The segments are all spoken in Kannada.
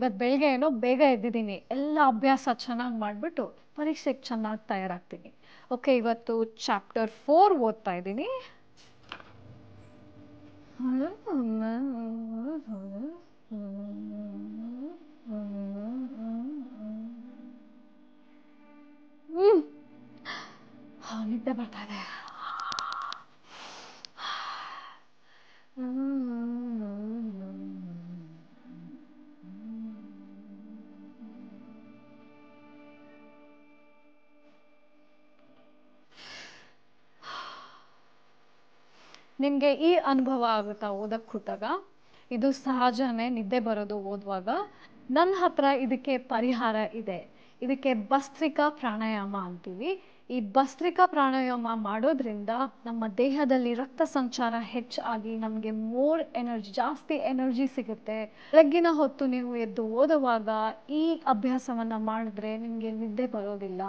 ಇವತ್ತು ಬೆಳಗ್ಗೆ ಏನೋ ಬೇಗ ಎದ್ದಿದ್ದೀನಿ, ಎಲ್ಲ ಅಭ್ಯಾಸ ಚೆನ್ನಾಗಿ ಮಾಡಿಬಿಟ್ಟು ಪರೀಕ್ಷೆಗೆ ಚೆನ್ನಾಗಿ ತಯಾರಾಗ್ತೀನಿ. ಓಕೆ, ಇವತ್ತು ಚಾಪ್ಟರ್ 4 ಓದ್ತಾ ಇದ್ದೀನಿ. ನಿದ್ದೆ ಬರ್ತಾ ಇದೆ. ನಿಮಗೆ ಈ ಅನುಭವ ಆಗುತ್ತಾ ಓದಕ್ಕೆ ಕೂತಾಗ? ಇದು ಸಹಜನೇ, ನಿದ್ದೆ ಬರೋದು ಓದುವಾಗ. ನನ್ನ ಹತ್ರ ಇದಕ್ಕೆ ಪರಿಹಾರ ಇದೆ. ಇದಕ್ಕೆ ಭಸ್ತ್ರಿಕಾ ಪ್ರಾಣಾಯಾಮ ಅಂತೀವಿ. ಈ ಭಸ್ತ್ರಿಕಾ ಪ್ರಾಣಾಯಾಮ ಮಾಡೋದ್ರಿಂದ ನಮ್ಮ ದೇಹದಲ್ಲಿ ರಕ್ತ ಸಂಚಾರ ಹೆಚ್ಚಾಗಿ ನಮಗೆ ಜಾಸ್ತಿ ಎನರ್ಜಿ ಸಿಗುತ್ತೆ. ಬೆಳಗ್ಗಿನ ಹೊತ್ತು ನೀವು ಎದ್ದು ಓದುವಾಗ ಈ ಅಭ್ಯಾಸವನ್ನು ಮಾಡಿದ್ರೆ ನಿಮಗೆ ನಿದ್ದೆ ಬರೋದಿಲ್ಲ.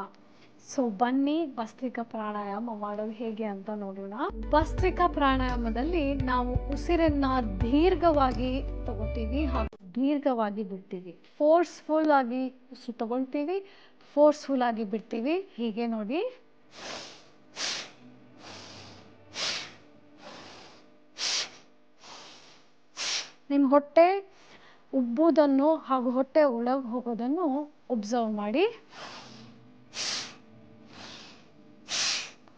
ಸೊ ಬನ್ನಿ ಭಸ್ತ್ರಿಕಾ ಪ್ರಾಣಾಯಾಮ ಮಾಡೋದು ಹೇಗೆ ಅಂತ ನೋಡೋಣ. ಭಸ್ತ್ರಿಕಾ ಪ್ರಾಣಾಯಾಮದಲ್ಲಿ ನಾವು ಉಸಿರನ್ನ ದೀರ್ಘವಾಗಿ ತಗೋತೀವಿ ಹಾಗೂ ದೀರ್ಘವಾಗಿ ಬಿಡ್ತೀವಿ. ಫೋರ್ಸ್ಫುಲ್ ಆಗಿ ಉಸಿರು ತಗೊಳ್ತೀವಿ, ಫೋರ್ಸ್ಫುಲ್ ಆಗಿ ಬಿಡ್ತೀವಿ. ಹೀಗೆ ನೋಡಿ. ನಿಮ್ಮ ಹೊಟ್ಟೆ ಉಬ್ಬುವುದನ್ನು ಹಾಗೂ ಹೊಟ್ಟೆ ಒಳಗೆ ಹೋಗೋದನ್ನು ಒಬ್ಸರ್ವ್ ಮಾಡಿ.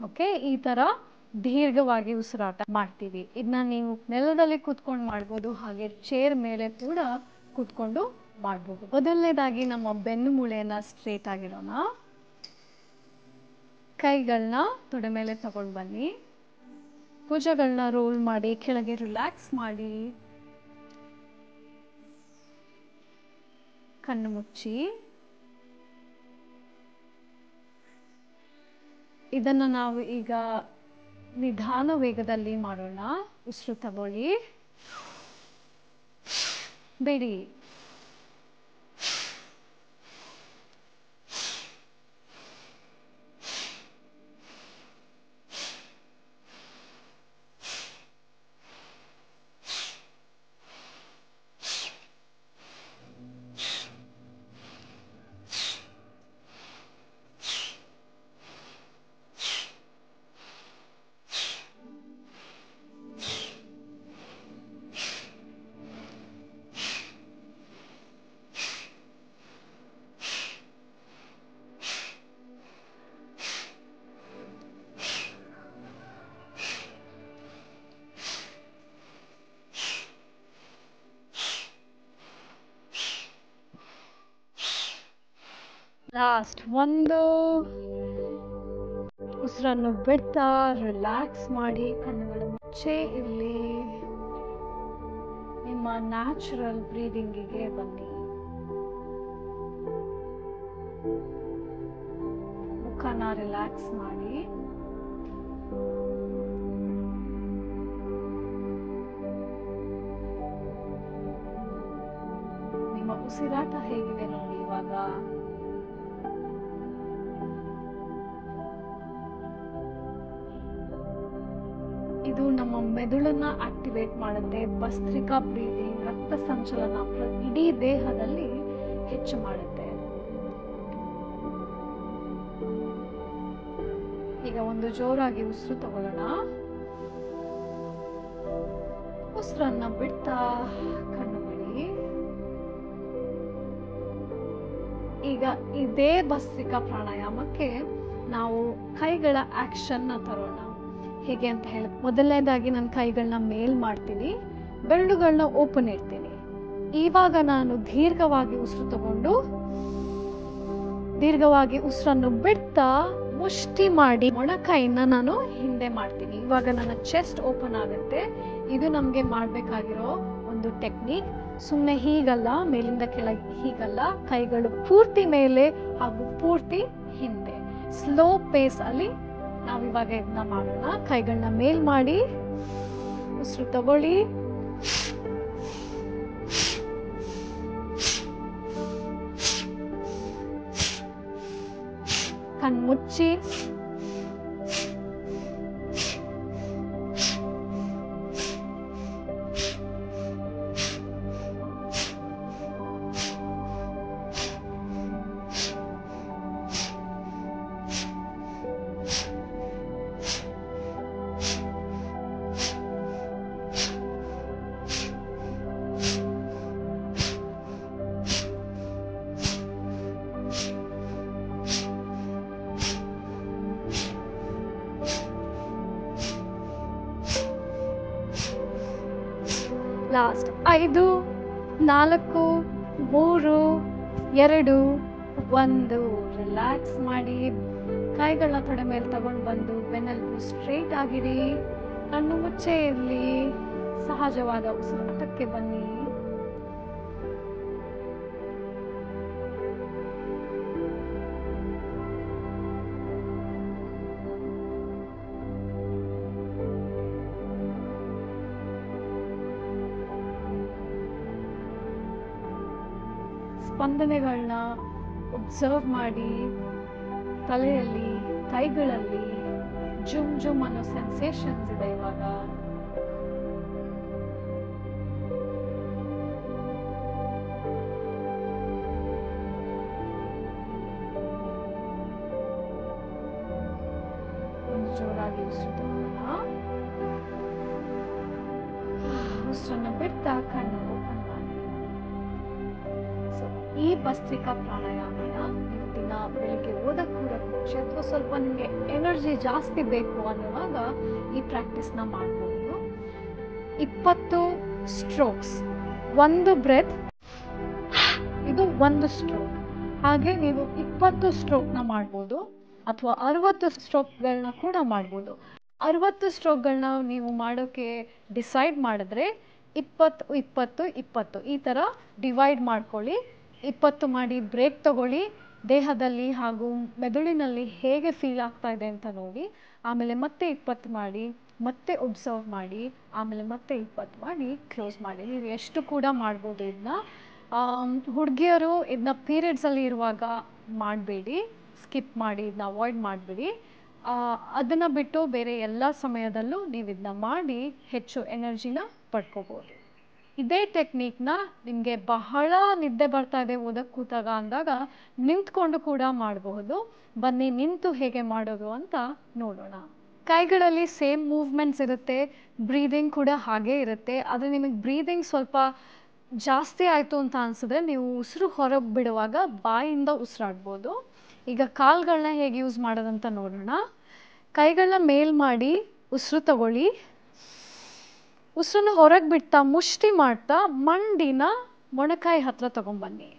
ಓಕೆ, ಈ ಥರ ದೀರ್ಘವಾಗಿ ಉಸಿರಾಟ ಮಾಡ್ತೀವಿ. ಇದನ್ನ ನೀವು ನೆಲದಲ್ಲಿ ಕೂತ್ಕೊಂಡು ಮಾಡ್ಬೋದು, ಹಾಗೆ ಚೇರ್ ಮೇಲೆ ಕೂಡ ಕೂತ್ಕೊಂಡು ಮಾಡ್ಬೋದು. ಮೊದಲನೇದಾಗಿ ನಮ್ಮ ಬೆನ್ನು ಮೂಳೆಯನ್ನ ಸ್ಟ್ರೇಟ್ ಆಗಿರೋಣ. ಕೈಗಳನ್ನ ತೊಡೆ ಮೇಲೆ ತಗೊಂಡು ಬನ್ನಿ. ಭುಜಗಳನ್ನ ರೋಲ್ ಮಾಡಿ ಕೆಳಗೆ ರಿಲ್ಯಾಕ್ಸ್ ಮಾಡಿ. ಕಣ್ಣು ಮುಚ್ಚಿ. ಇದನ್ನ ನಾವು ಈಗ ನಿಧಾನ ವೇಗದಲ್ಲಿ ಮಾಡೋಣ. ಉಸಿರು ತಗೊಳ್ಳಿ, ಬಿಡಿ. ಲಾಸ್ಟ್ ಒಂದು. ಉಸಿರನ್ನು ಬಿಡ್ತಾ ರಿಲ್ಯಾಕ್ಸ್ ಮಾಡಿ. ಕಣ್ಣುಗಳು ಮುಚ್ಚೇ ಇರಲಿ. ನಿಮ್ಮ ನ್ಯಾಚುರಲ್ ಬ್ರೀದಿಂಗಿಗೆ ಬನ್ನಿ. ಮುಖನ ರಿಲ್ಯಾಕ್ಸ್ ಮಾಡಿ. ನಿಮ್ಮ ಉಸಿರಾಟ ಹೇಗಿದೆ ನೋಡಿ ಇವಾಗ. ಇದು ನಮ್ಮ ಮೆದುಳನ್ನ ಆಕ್ಟಿವೇಟ್ ಮಾಡುತ್ತೆ. ಭಸ್ತ್ರಿಕಾ ಬ್ರೀದಿಂಗ್ ರಕ್ತ ಸಂಚಲನ ಇಡೀ ದೇಹದಲ್ಲಿ ಹೆಚ್ಚು ಮಾಡುತ್ತೆ. ಈಗ ಒಂದು ಜೋರಾಗಿ ಉಸಿರು ತಗೊಳ್ಳೋಣ. ಉಸಿರನ್ನ ಬಿಡ್ತಾ ಕಣ್ಣು ಬಿಡಿ. ಈಗ ಇದೇ ಭಸ್ತ್ರಿಕಾ ಪ್ರಾಣಾಯಾಮಕ್ಕೆ ನಾವು ಕೈಗಳ ಆಕ್ಷನ್ ತರೋಣ. ಹೇಗೆ ಅಂತ ಹೇಳಿ, ಮೊದಲನೇದಾಗಿ ನನ್ನ ಕೈಗಳನ್ನ ಮೇಲ್ ಮಾಡ್ತೀನಿ, ಬೆರಳುಗಳನ್ನ ಓಪನ್ ಇಡ್ತೀನಿ. ಇವಾಗ ನಾನು ದೀರ್ಘವಾಗಿ ಉಸಿರು ತಗೊಂಡು ದೀರ್ಘವಾಗಿ ಉಸಿರನ್ನು ಬಿಡ್ತಾ ಮುಷ್ಟಿ ಮಾಡಿ ಮೊಣಕೈನ ನಾನು ಹಿಂದೆ ಮಾಡ್ತೀನಿ. ಇವಾಗ ನನ್ನ ಚೆಸ್ಟ್ ಓಪನ್ ಆಗುತ್ತೆ. ಇದು ನಮಗೆ ಮಾಡಬೇಕಾಗಿರೋ ಒಂದು ಟೆಕ್ನಿಕ್. ಸುಮ್ಮನೆ ಹೀಗಲ್ಲ, ಮೇಲಿಂದ ಕೆಳಗೆ ಹೀಗಲ್ಲ, ಕೈಗಳು ಪೂರ್ತಿ ಮೇಲೆ ಹಾಗೂ ಪೂರ್ತಿ ಹಿಂದೆ. ಸ್ಲೋ ಪೇಸ್ ಅಲ್ಲಿ ನಾವಿವಾಗ ಇದನ್ನ ಮಾಡೋಣ. ಕೈಗಳನ್ನ ಮೇಲ್ ಮಾಡಿ ಉಸಿರು ತಗೊಳ್ಳಿ. ಕಣ್ಮುಚ್ಚಿ. ಲಾಸ್ಟ್ 5, 4, 3, 2, 1. ರಿಲ್ಯಾಕ್ಸ್ ಮಾಡಿ ಕೈಗಳನ್ನ ತೊಡೆ ಮೇಲೆ ತಗೊಂಡು ಬಂದು ಬೆನ್ನೆಲುಬು ಸ್ಟ್ರೈಟ್ ಆಗಿರಿ. ಕಣ್ಣು ಮುಚ್ಚೆ ಇರಲಿ. ಸಹಜವಾದ ಉಸಿರಾಟಕ್ಕೆ ಬನ್ನಿ. ಸ್ಪಂದನೆಗಳನ್ನ ಒಬ್ಸರ್ವ್ ಮಾಡಿ. ತಲೆಯಲ್ಲಿ, ಕೈಗಳಲ್ಲಿ ಜುಮ್ ಜುಮ್ ಅನ್ನೋ ಸೆನ್ಸೇಷನ್ಸ್ ಇದೆ ಇವಾಗ. ಜೋರಾಗಿ ಉಸಿರನ್ನು ಬಿಡ್ತಾ ಕಣ್ಣು ಓಪನ್ ಮಾಡಿ. ಈ ಭಸ್ತ್ರಿಕಾ ಪ್ರಾಣಾಯಾಮನ ನೀವು ದಿನ ಬೆಳಿಗ್ಗೆ ಓದಕ್ಕೆ ಮುಂಚೆ ಅಥವಾ ಸ್ವಲ್ಪ ನಿಮಗೆ ಎನರ್ಜಿ ಜಾಸ್ತಿ ಬೇಕು ಅನ್ನುವಾಗ ಈ ಪ್ರಾಕ್ಟೀಸ್ನ ಮಾಡ್ಬೋದು. 20 ಸ್ಟ್ರೋಕ್ಸ್, 1 ಬ್ರೆತ್, ಇದು 1 ಸ್ಟ್ರೋಕ್. ಹಾಗೆ ನೀವು 20 ಸ್ಟ್ರೋಕ್ನ ಮಾಡ್ಬೋದು ಅಥವಾ 60 ಸ್ಟ್ರೋಕ್ಗಳನ್ನ ಕೂಡ ಮಾಡ್ಬೋದು. 60 ಸ್ಟ್ರೋಕ್ಗಳನ್ನ ನೀವು ಮಾಡೋಕ್ಕೆ ಡಿಸೈಡ್ ಮಾಡಿದ್ರೆ 20, 20, 20 ಈ ಥರ ಡಿವೈಡ್ ಮಾಡ್ಕೊಳ್ಳಿ. 20 ಮಾಡಿ ಬ್ರೇಕ್ ತಗೊಳ್ಳಿ. ದೇಹದಲ್ಲಿ ಹಾಗೂ ಮೆದುಳಿನಲ್ಲಿ ಹೇಗೆ ಫೀಲ್ ಆಗ್ತಾ ಇದೆ ಅಂತ ನೋಡಿ. ಆಮೇಲೆ ಮತ್ತೆ 20 ಮಾಡಿ, ಮತ್ತೆ ಒಬ್ಸರ್ವ್ ಮಾಡಿ, ಆಮೇಲೆ ಮತ್ತೆ 20 ಮಾಡಿ ಕ್ಲೋಸ್ ಮಾಡಿ. ನೀವು ಎಷ್ಟು ಕೂಡ ಮಾಡ್ಬೋದು ಇದನ್ನ. ಹುಡುಗಿಯರು ಇದನ್ನ ಪೀರಿಯಡ್ಸಲ್ಲಿ ಇರುವಾಗ ಮಾಡಬೇಡಿ, ಸ್ಕಿಪ್ ಮಾಡಿ, ಇದನ್ನ ಅವಾಯ್ಡ್ ಮಾಡಬೇಡಿ. ಅದನ್ನು ಬಿಟ್ಟು ಬೇರೆ ಎಲ್ಲ ಸಮಯದಲ್ಲೂ ನೀವು ಇದನ್ನ ಮಾಡಿ ಹೆಚ್ಚು ಎನರ್ಜಿನ ಪಡ್ಕೋಬೋದು. ಇದೇ ಟೆಕ್ನಿಕ್ನ ನಿಮಗೆ ಬಹಳ ನಿದ್ದೆ ಬರ್ತಾ ಇದೆ ಓದಕ್ಕೆ ಕೂತಾಗ ಅಂದಾಗ ನಿಂತ್ಕೊಂಡು ಕೂಡ ಮಾಡಬಹುದು. ಬನ್ನಿ ನಿಂತು ಹೇಗೆ ಮಾಡೋದು ಅಂತ ನೋಡೋಣ. ಕೈಗಳಲ್ಲಿ ಸೇಮ್ ಮೂವ್ಮೆಂಟ್ಸ್ ಇರುತ್ತೆ, ಬ್ರೀದಿಂಗ್ ಕೂಡ ಹಾಗೇ ಇರುತ್ತೆ. ಆದರೆ ನಿಮಗೆ ಬ್ರೀದಿಂಗ್ ಸ್ವಲ್ಪ ಜಾಸ್ತಿ ಆಯಿತು ಅಂತ ಅನಿಸಿದ್ರೆ ನೀವು ಉಸಿರು ಹೊರಗೆ ಬಿಡುವಾಗ ಬಾಯಿಂದ ಉಸಿರಾಡ್ಬೋದು. ಈಗ ಕಾಲುಗಳನ್ನ ಹೇಗೆ ಯೂಸ್ ಮಾಡೋದಂತ ನೋಡೋಣ. ಕೈಗಳನ್ನ ಮೇಲ್ ಮಾಡಿ ಉಸಿರು ತಗೊಳ್ಳಿ. ಉಸಿರನ್ನು ಹೊರಗೆ ಬಿಡ್ತಾ ಮುಷ್ಟಿ ಮಾಡ್ತಾ ಮಂಡಿನ ಮೊಣಕಾಯಿ ಹತ್ರ ತಗೊಂಡ್ಬನ್ನಿ.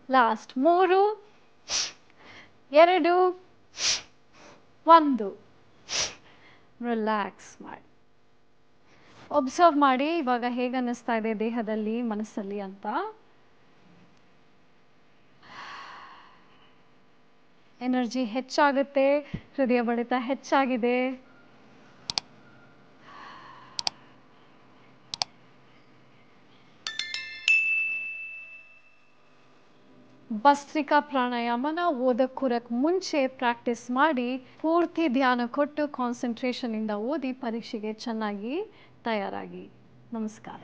ಲಾಸ್ಟ್ 3, 2, 1. ರಿಲ್ಯಾಕ್ಸ್ ಮಾಡಿ. ಒಬ್ಸರ್ವ್ ಮಾಡಿ ಇವಾಗ ಹೇಗೆ ಅನ್ನಿಸ್ತಾ ಇದೆ ದೇಹದಲ್ಲಿ, ಮನಸ್ಸಲ್ಲಿ ಅಂತ. ಎನರ್ಜಿ ಹೆಚ್ಚಾಗುತ್ತೆ, ಹೃದಯ ಬಡಿತ ಹೆಚ್ಚಾಗಿದೆ. ಭಸ್ತ್ರಿಕಾ ಪ್ರಾಣಾಯಾಮನ ಓದಕ್ಕೆ ಕೂರಕ್ಕೆ ಮುಂಚೆ ಪ್ರಾಕ್ಟೀಸ್ ಮಾಡಿ ಪೂರ್ತಿ ಧ್ಯಾನ ಕೊಟ್ಟು ಕಾನ್ಸಂಟ್ರೇಷನಿಂದ ಓದಿ ಪರೀಕ್ಷೆಗೆ ಚೆನ್ನಾಗಿ ತಯಾರಾಗಿ. ನಮಸ್ಕಾರ.